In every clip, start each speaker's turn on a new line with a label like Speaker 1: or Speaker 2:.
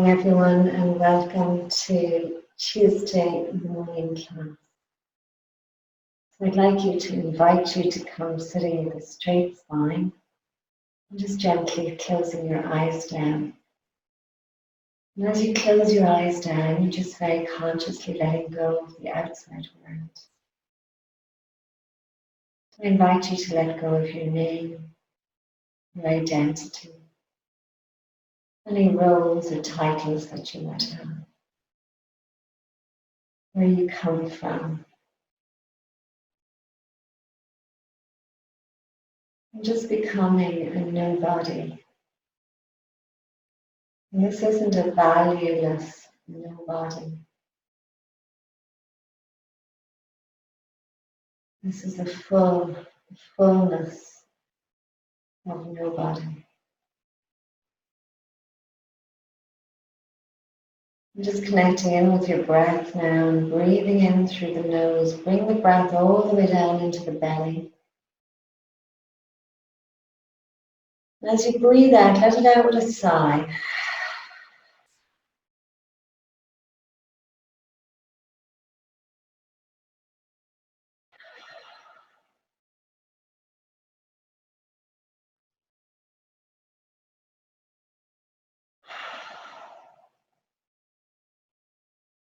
Speaker 1: everyone, and welcome to Tuesday morning class. So I'd like to invite you to come sitting with a straight spine and just gently closing your eyes down. And as you close your eyes down, you're just very consciously letting go of the outside world. So I invite you to let go of your name, your identity, any roles or titles that you might have, where you come from. And just becoming a nobody. And this isn't a valueless nobody. This is a fullness of nobody. And just connecting in with your breath now and breathing in through the nose. Bring the breath all the way down into the belly. And as you breathe out, let it out with a sigh.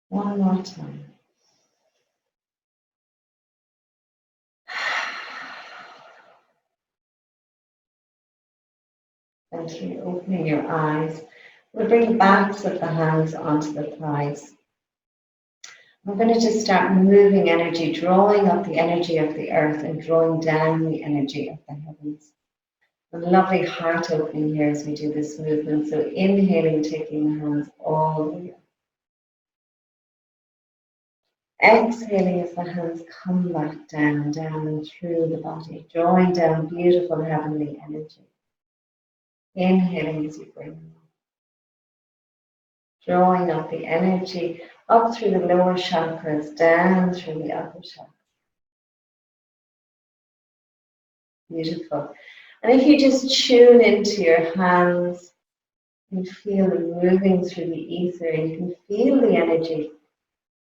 Speaker 1: One more time. Gently opening your eyes. We'll bring the backs of the hands onto the thighs. We're going to just start moving energy, drawing up the energy of the earth and drawing down the energy of the heavens. A lovely heart opening here as we do this movement. So inhaling, taking the hands all the way up. Exhaling as the hands come back down and through the body, drawing down beautiful heavenly energy. Inhaling as you bring them up. Drawing up the energy up through the lower chakras, down through the upper chakras. Beautiful. And if you just tune into your hands, you can feel them moving through the ether, and you can feel the energy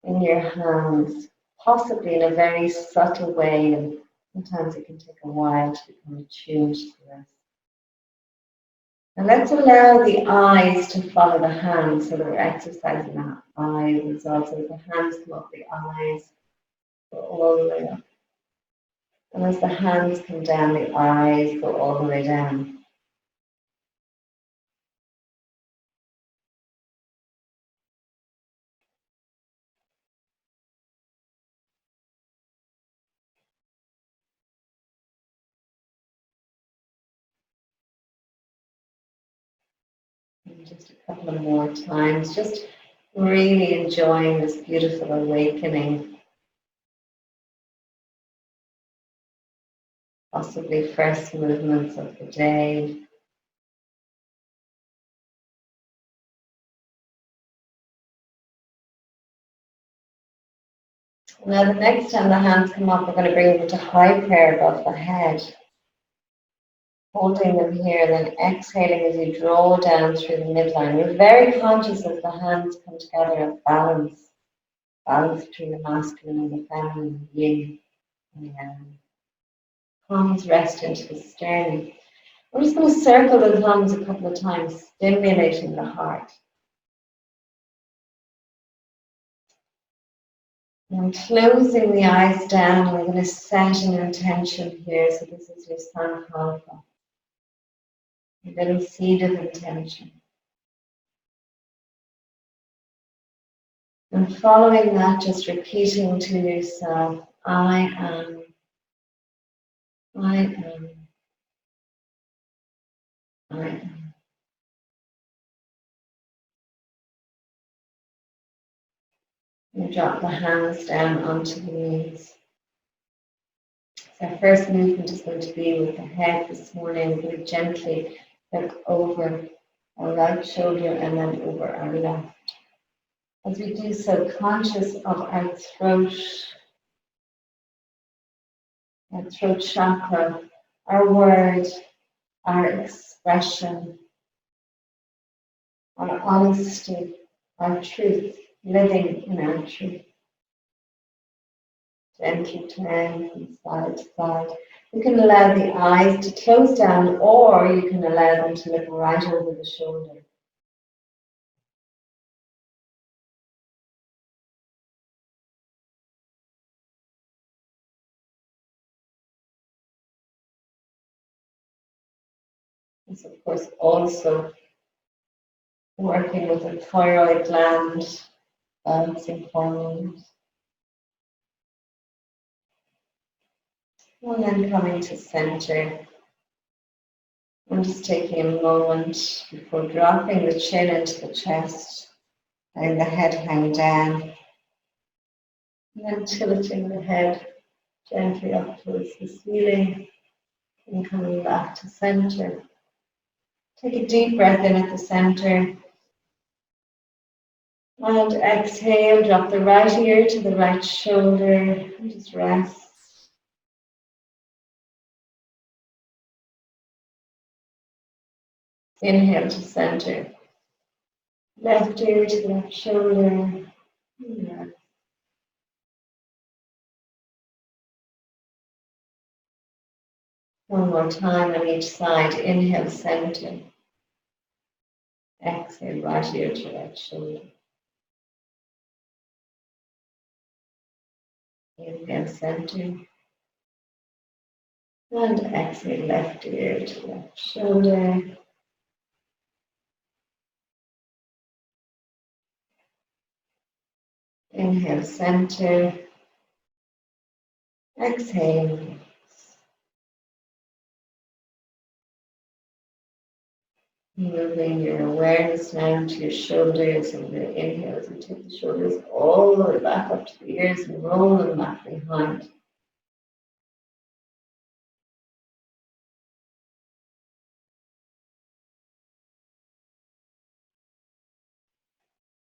Speaker 1: in your hands, possibly in a very subtle way, and sometimes it can take a while to become attuned to this. And let's allow the eyes to follow the hands, so that we're exercising that eyes as well. So the hands come up, the eyes go all the way up. And as the hands come down, the eyes go all the way down. And just a couple of more times, just really enjoying this beautiful awakening. Possibly first movements of the day. Now the next time the hands come up, we're going to bring them to high prayer above the head. Holding them here and then exhaling as you draw down through the midline. We're very conscious as the hands come together of balance. Balance between the masculine and the feminine, the yin and the yang. Palms rest into the sternum. We're just going to circle the thumbs a couple of times, stimulating the heart. And closing the eyes down, we're going to set an intention here. So this is your sankalpa, a little seed of intention. And following that, just repeating to yourself, I am, I am, I am. And drop the hands down onto the knees. So our first movement is going to be with the head this morning. We're going to gently look over our right shoulder and then over our left. As we do so, conscious of our throat chakra, our word, our expression, our honesty, our truth, living in our truth. Gently turn from side to side. You can allow the eyes to close down, or you can allow them to look right over the shoulder. It's of course also working with the thyroid gland, balancing hormones. And then coming to center. I'm just taking a moment before dropping the chin into the chest, letting the head hang down, and then tilting the head gently up towards the ceiling and coming back to center. Take a deep breath in at the center. And exhale, drop the right ear to the right shoulder and just rest. Inhale to center. Left ear to the left shoulder. Yeah. One more time on each side. Inhale, center. Exhale, right ear to right shoulder. Inhale, center. And exhale, left ear to left shoulder. Inhale, center. Exhale. Moving your awareness now to your shoulders, and your inhales and take the shoulders all the way back up to the ears and roll them back behind.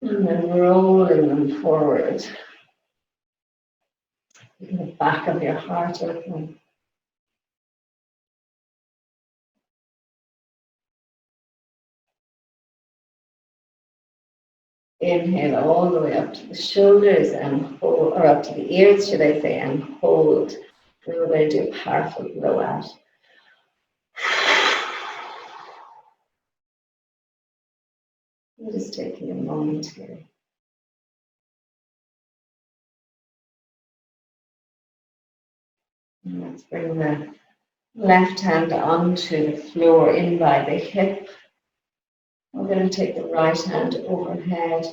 Speaker 1: And then rolling them forward. In the back of your heart open. Inhale all the way up to the shoulders and hold, or up to the ears, should I say, and hold. And we're going to do a powerful blow out. I'm just taking a moment here. And let's bring the left hand onto the floor in by the hip. We're going to take the right hand overhead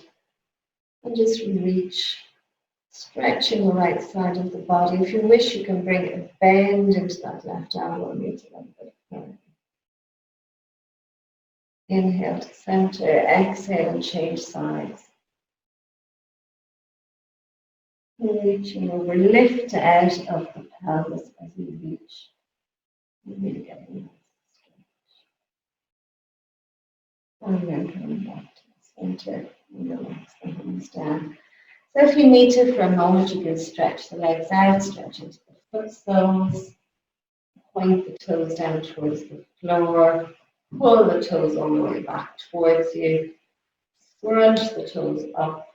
Speaker 1: and just reach, stretching the right side of the body. If you wish, you can bring a bend into that left arm or meet a little bit further. Inhale to center, exhale and change sides. Reaching over, lift out of the pelvis as you reach. Really getting that stretch. And then coming back to the center and relax the hands down. So if you need to, for a moment, you can stretch the legs out, stretch into the foot soles, point the toes down towards the floor, pull the toes all the way back towards you, scrunch the toes up,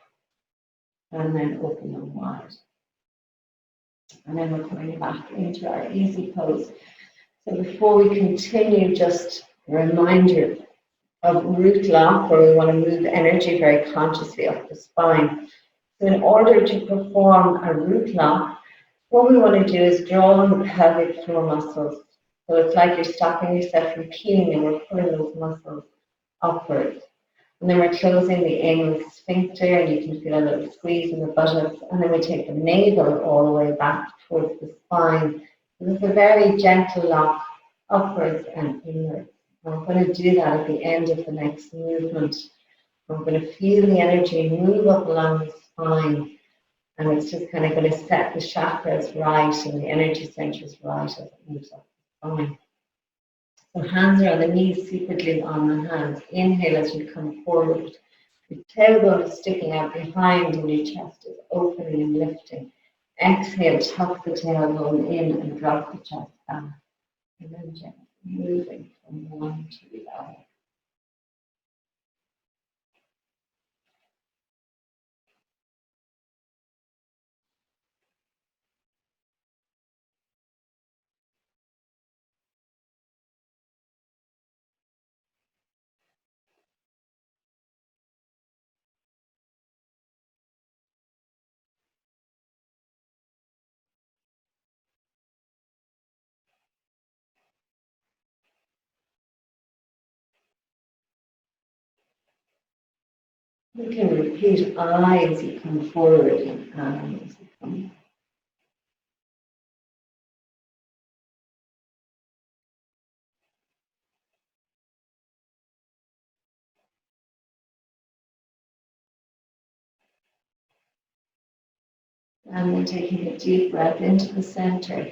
Speaker 1: and then open them wide. And then we're coming back into our easy pose. So before we continue, just a reminder of root lock, where we want to move energy very consciously up the spine. So in order to perform a root lock, what we want to do is draw on the pelvic floor muscles. So it's like you're stopping yourself from peeing and we're pulling those muscles upwards. And then we're closing the anal sphincter, and you can feel a little squeeze in the buttocks. And then we take the navel all the way back towards the spine. So it's a very gentle lock upwards and inwards. And I'm going to do that at the end of the next movement. I'm going to feel the energy move up along the spine. And it's just kind of going to set the chakras right and the energy centers right as it moves up the spine. So hands are on the knees, secretly on the hands. Inhale as you come forward. Your tailbone is sticking out behind and your chest is opening and lifting. Exhale, tuck the tailbone in and drop the chest back. And then gently moving from one to the other. You can repeat I as you come forward and I as you come back. And then taking a deep breath into the center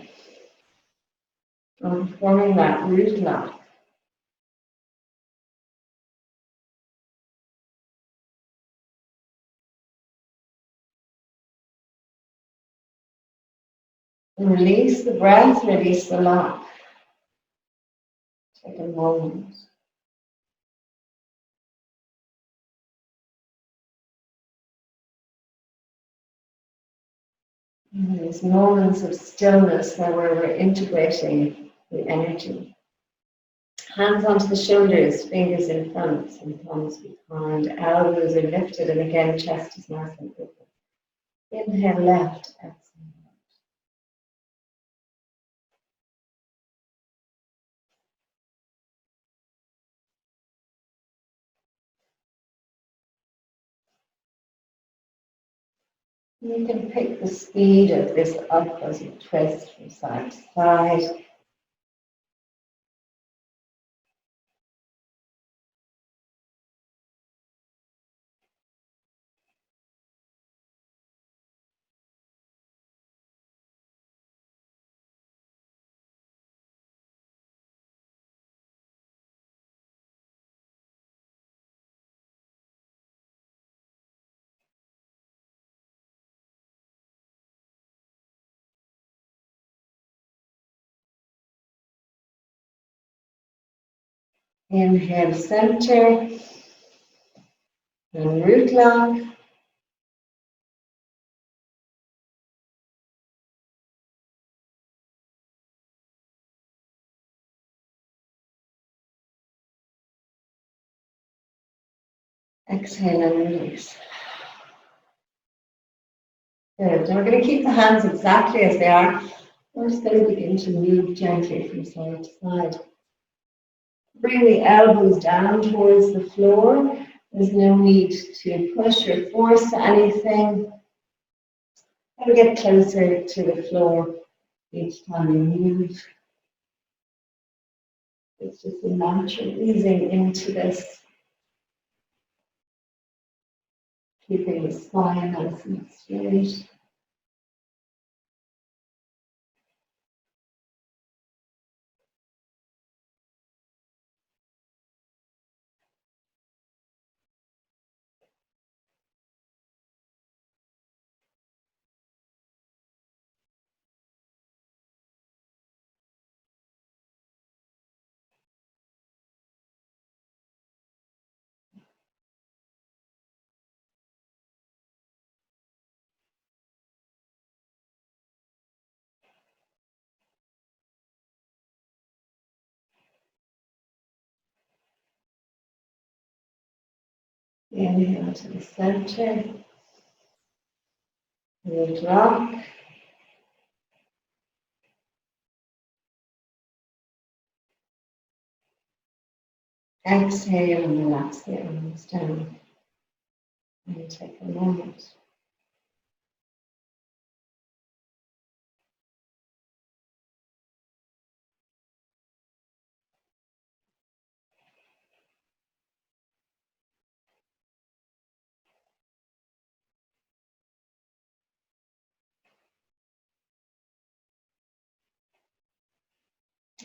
Speaker 1: and forming that root lock. And release the breath, release the lock. Take a moment. And these moments of stillness where we're integrating the energy. Hands onto the shoulders, fingers in front and thumbs behind. Elbows are lifted and again chest is nice and open. Inhale left, exhale. You can pick the speed of this up as you twist from side to side. Inhale center and root lock. Exhale and release. Good. And we're going to keep the hands exactly as they are. We're just going to begin to move gently from side to side. Bring the elbows down towards the floor. There's no need to push or force anything. And get closer to the floor each time you move. It's just a natural easing into this. Keeping the spine nice and straight. Inhale to the center. Root lock. Exhale and relax the arms down. And take a moment.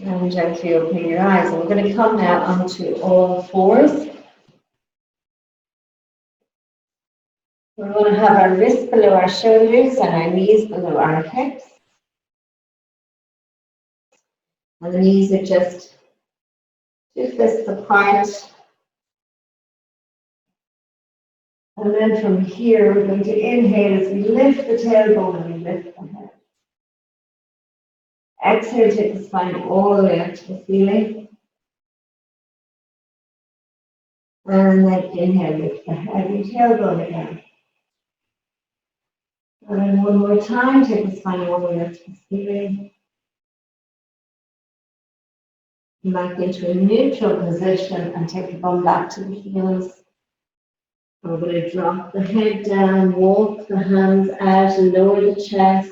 Speaker 1: And gently opening your eyes. And we're going to come now onto all fours. We're going to have our wrists below our shoulders and our knees below our hips. And the knees are just 2 fists apart. And then from here, we're going to inhale as we lift the tailbone and we lift the head. Exhale, take the spine all the way up to the ceiling. And then inhale, lift the head and tailbone again. And then one more time, take the spine all the way up to the ceiling. Back into a neutral position and take the bum back to the heels. I'm going to drop the head down, walk the hands out, lower the chest,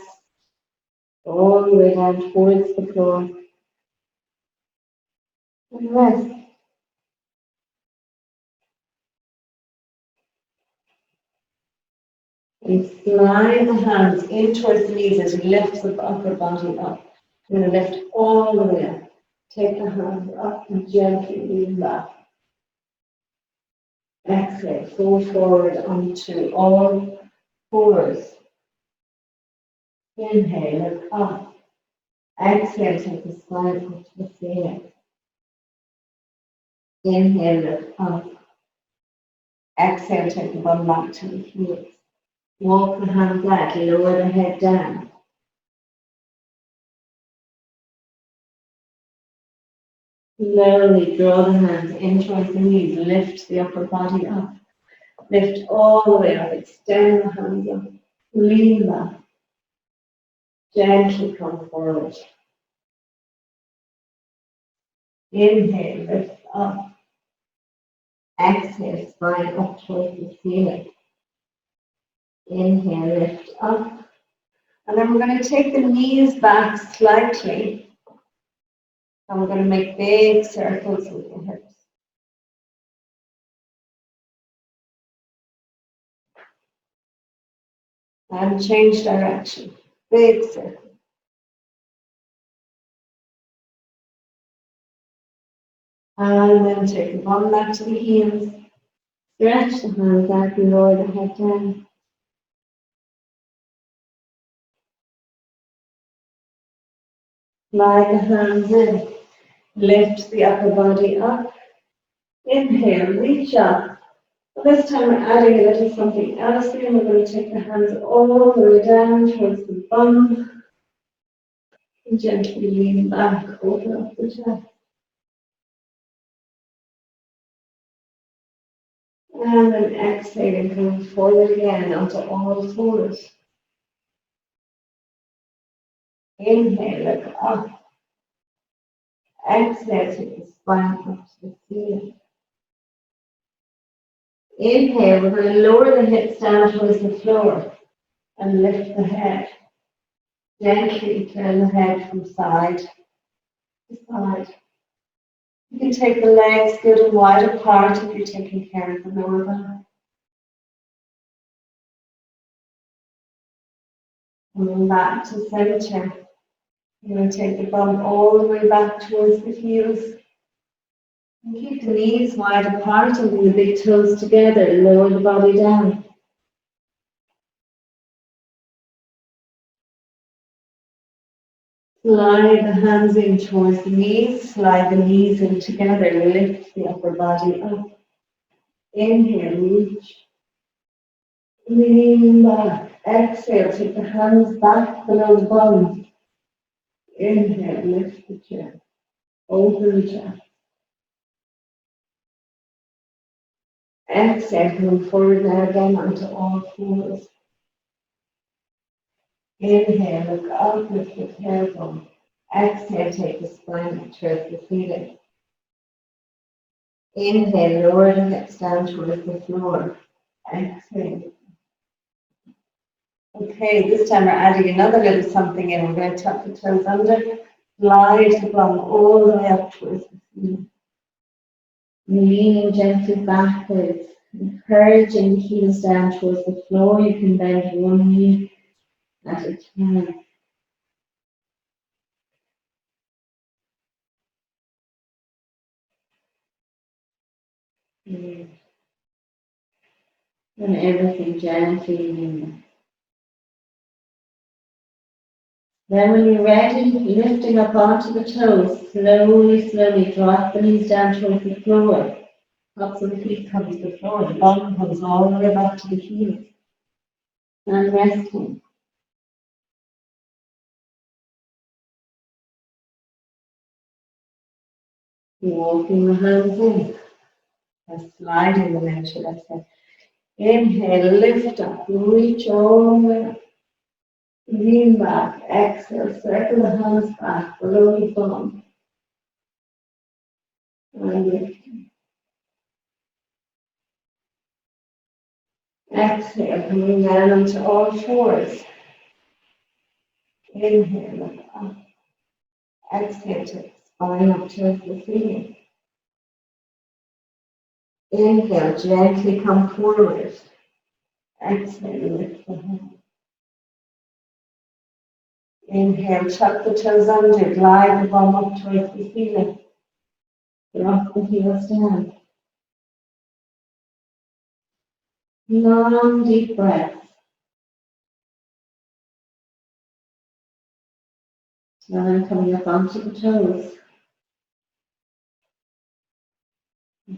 Speaker 1: all the way down towards the floor. And rest. And slide the hands in towards the knees as you lift the upper body up. You're going to lift all the way up. Take the hands up and gently lean back. Exhale, fall forward onto all fours. Inhale, look up. Exhale, take the spine up to the ceiling. Inhale, look up. Exhale, take the bum back to the heels. Walk the hands out, lower the head down. Slowly draw the hands in towards the knees, lift the upper body up. Lift all the way up, extend the hands up, lean back. Gently come forward. Inhale, lift up. Exhale, spine up towards the ceiling. Inhale, lift up. And then we're going to take the knees back slightly. And we're going to make big circles with the hips. And change direction. Big circle. And then take the bum back to the heels. Stretch the hands out and lower the head down. Slide the hands in. Lift the upper body up. Inhale, reach up. This time we're adding a little something else here. We're going to take the hands all the way down towards the bum. And gently lean back, open up the chest. And then exhaling, come forward again onto all fours. Inhale, look up. Exhale, take the spine up to the ceiling. Inhale, we're going to lower the hips down towards the floor and lift the head. Gently turn the head from side to side. You can take the legs good and wide apart if you're taking care of the lower back. Coming back to center. You're going to take the bum all the way back towards the heels. And keep the knees wide apart and bring the big toes together. Lower the body down. Slide the hands in towards the knees. Slide the knees in together. Lift the upper body up. Inhale, reach. Lean back. Exhale, take the hands back below the bum. Inhale, lift the chest. Open the chest. Exhale, come forward now again onto all fours. Inhale, look up, lift the tailbone. Exhale, take the spine up towards the ceiling. Inhale, lower the hips down towards the floor. Exhale. Okay, this time we're adding another little something in. We're going to tuck the toes under, slide the bum all the way up towards the ceiling. Leaning gently backwards, encouraging the heels down towards the floor. You can bend one knee at a time. And everything gently in. Then when you're ready, lifting up onto the toes, slowly drop the knees down towards the floor. Tops of the feet come to the floor, the bottom comes all the way back to the heels. And resting. Walking the hands in. And sliding them into, let's say. Inhale, lift up, reach all the way up. Lean back, exhale, circle the hands back below the bum. And lift. Exhale, coming down onto all fours. Inhale, look up. Exhale, take spine up towards the ceiling. Inhale, gently come forward. Exhale, lift the head. Inhale, tuck the toes under, glide the bum up towards the ceiling. Drop the heels down. Long, deep breath. Now then coming up onto the toes.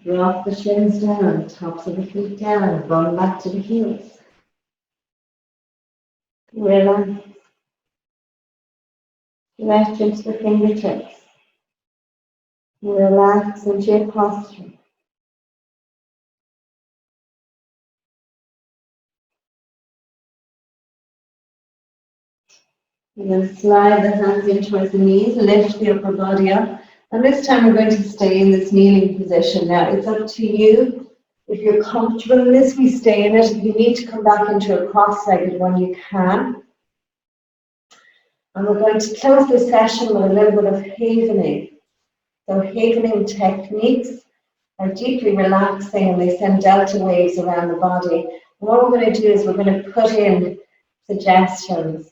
Speaker 1: Drop the shins down, tops of the feet down, bum back to the heels. Relax. Stretch into the fingertips. Relax into your posture. And then slide the hands in towards the knees, lift the upper body up. And this time we're going to stay in this kneeling position. Now it's up to you. If you're comfortable in this, we stay in it. If you need to come back into a cross-legged one, you can. And we're going to close this session with a little bit of havening. So havening techniques are deeply relaxing and they send delta waves around the body. And what we're going to do is we're going to put in suggestions.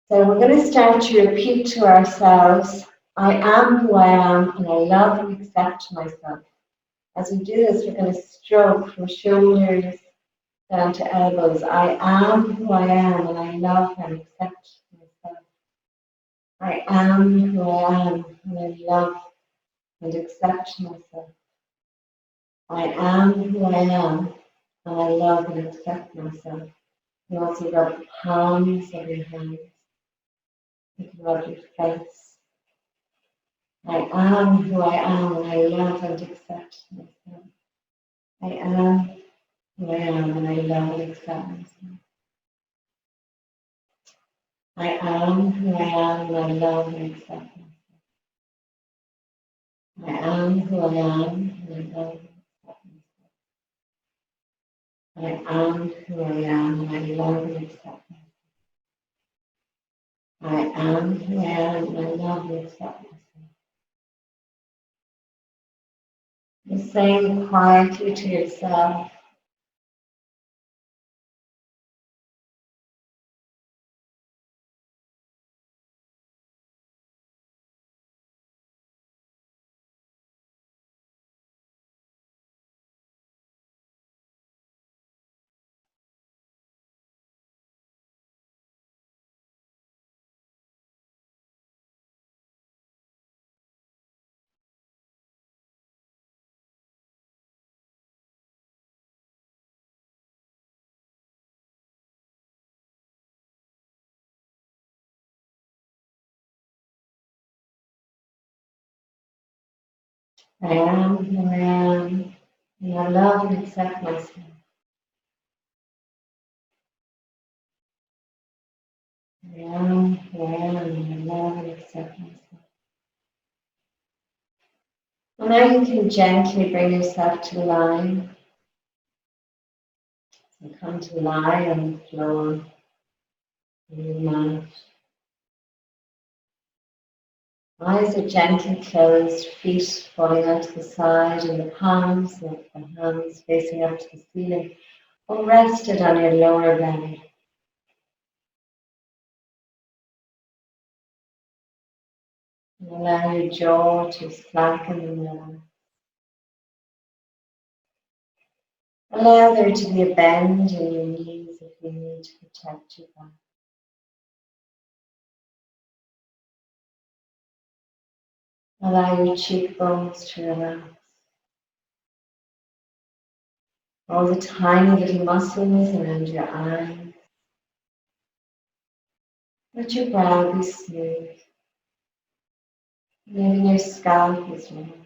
Speaker 1: So we're going to start to repeat to ourselves, I am who I am and I love and accept myself. As we do this, we're going to stroke from shoulders down to elbows. I am who I am and I love and accept myself. I am who I am and I love and accept myself. I am who I am and I love and accept myself. You also rub the palms of your hands. You can rub your face. I am who I am and I love and accept myself. I am who I am and I love and accept myself. I am who I am and I love and accept myself. I am who I am and I love and accept myself. I am who I am and I love and accept myself. I am who I am and I love and accept myself. You're saying quietly to yourself, I am who I am and I love and accept myself. I am who I am and I love and accept myself. And now you can gently bring yourself to lie. So come to lie on the floor on your mat. Eyes are gently closed, feet falling onto the side and the palms of the hands facing up to the ceiling or rested on your lower belly. And allow your jaw to slacken and relax. Allow there to be a bend in your knees if you need to protect your back. Allow your cheekbones to relax. All the tiny little muscles around your eyes. Let your brow be smooth. Letting your scalp is relaxed.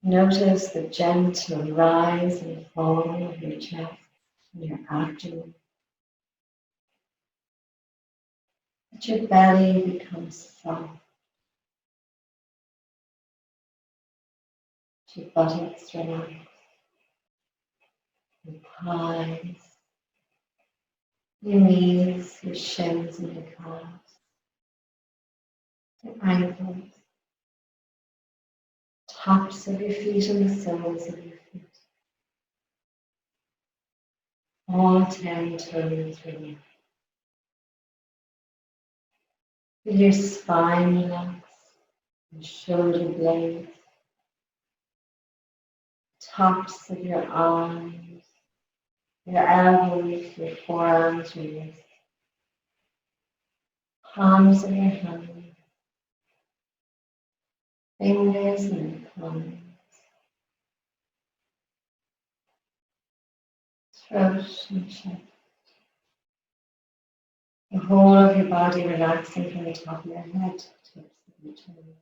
Speaker 1: Notice the gentle rise and fall of your chest and your abdomen. Let your belly become soft. Your buttocks relax, your thighs, your knees, your shins and your calves, your ankles, tops of your feet and the soles of your feet. All 10 toes relax. Feel your spine relax, your shoulder blades, tops of your arms, your elbows, your forearms, your wrists, palms of your hands, fingers and thumbs, throat and chest. The whole of your body relaxing from the top of your head to the tips of your toes.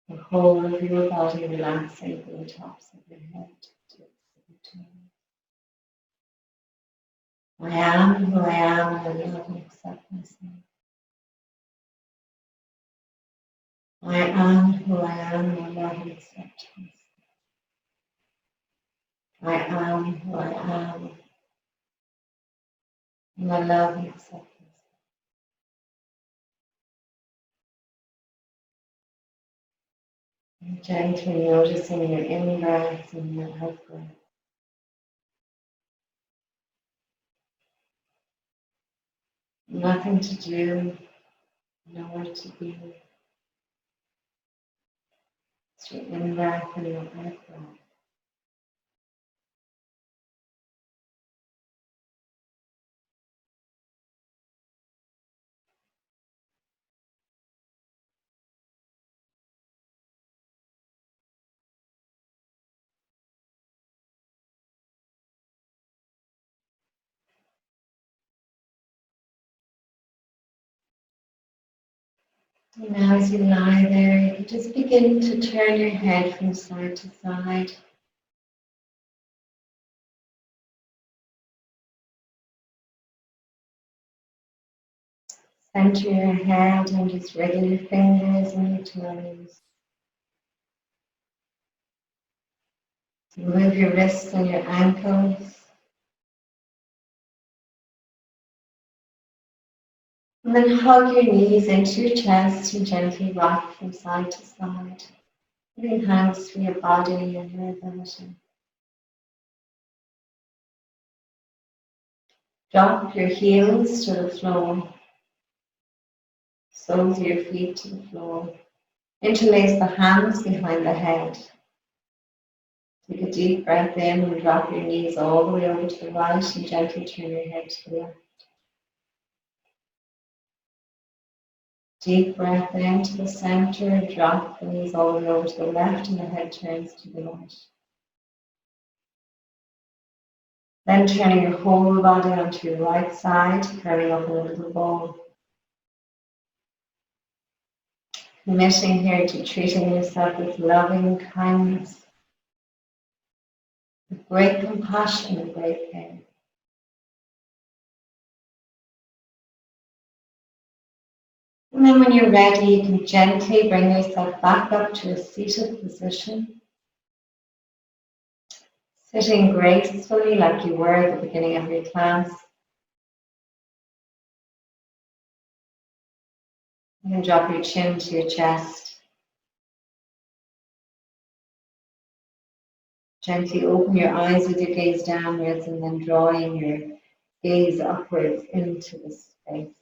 Speaker 1: The whole of your body relaxing from the tops of your head to the tips of your toes. I am who I am, and I love and accept myself. I am who I am, and I love and accept myself. I am who I am, and I love and accept myself. And gently noticing your in-breath and your out-breath. Nothing to do, nowhere to be. It's your in-breath and your out-breath. And now as you lie there, you can just begin to turn your head from side to side. Center your head and just wriggle your fingers and your toes. Move your wrists and your ankles. And then hug your knees into your chest and gently rock from side to side. Giving thanks for your body and your ability. Drop your heels to the floor. Soles of your feet to the floor. Interlace the hands behind the head. Take a deep breath in and drop your knees all the way over to the right and gently turn your head to the left. Deep breath into the center, drop the knees all the way over to the left and the head turns to the right. Then turning your whole body onto your right side, curling up in a little ball. Committing here to treating yourself with loving kindness, with great compassion and great care. And then when you're ready, you can gently bring yourself back up to a seated position. Sitting gracefully like you were at the beginning of your class. You can drop your chin to your chest. Gently open your eyes with your gaze downwards and then drawing your gaze upwards into the space.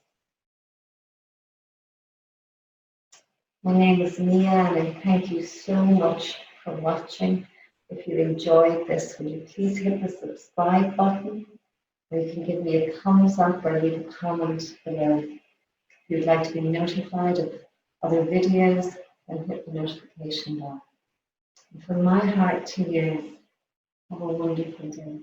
Speaker 1: My name is Mia and I thank you so much for watching. If you enjoyed this, would you please hit the subscribe button, or you can give me a thumbs up or leave a comment below. If you'd like to be notified of other videos, then hit the notification bell. And from my heart to yours, have a wonderful day.